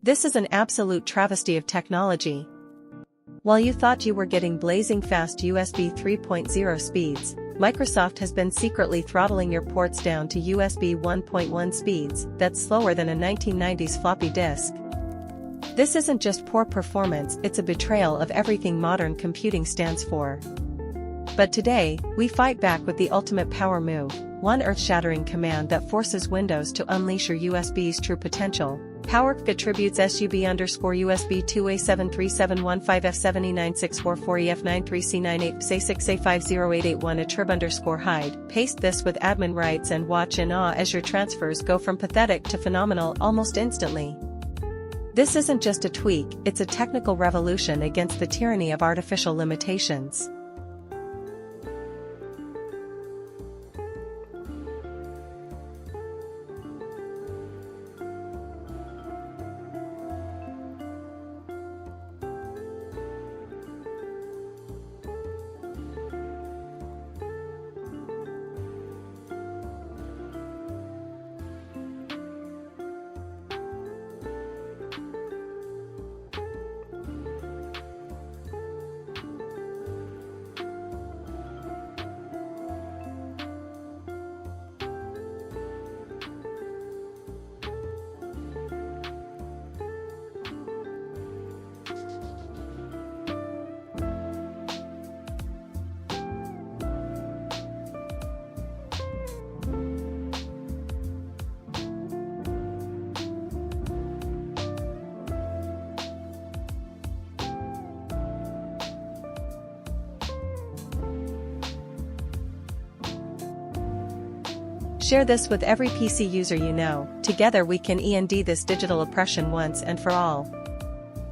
This is an absolute travesty of technology. While you thought you were getting blazing fast USB 3.0 speeds, Microsoft has been secretly throttling your ports down to USB 1.1 speeds that's slower than a 1990s floppy disk. This isn't just poor performance, it's a betrayal of everything modern computing stands for. But today, we fight back with the ultimate power move, one earth-shattering command that forces Windows to unleash your USB's true potential. PowerC attributes sub_USB 2A7371579644EF93C98PSA6A50881 attrib_hide. Paste this with admin rights and watch in awe as your transfers go from pathetic to phenomenal almost instantly. This isn't just a tweak, it's a technical revolution against the tyranny of artificial limitations. Share this with every PC user you know. Together we can end this digital oppression once and for all.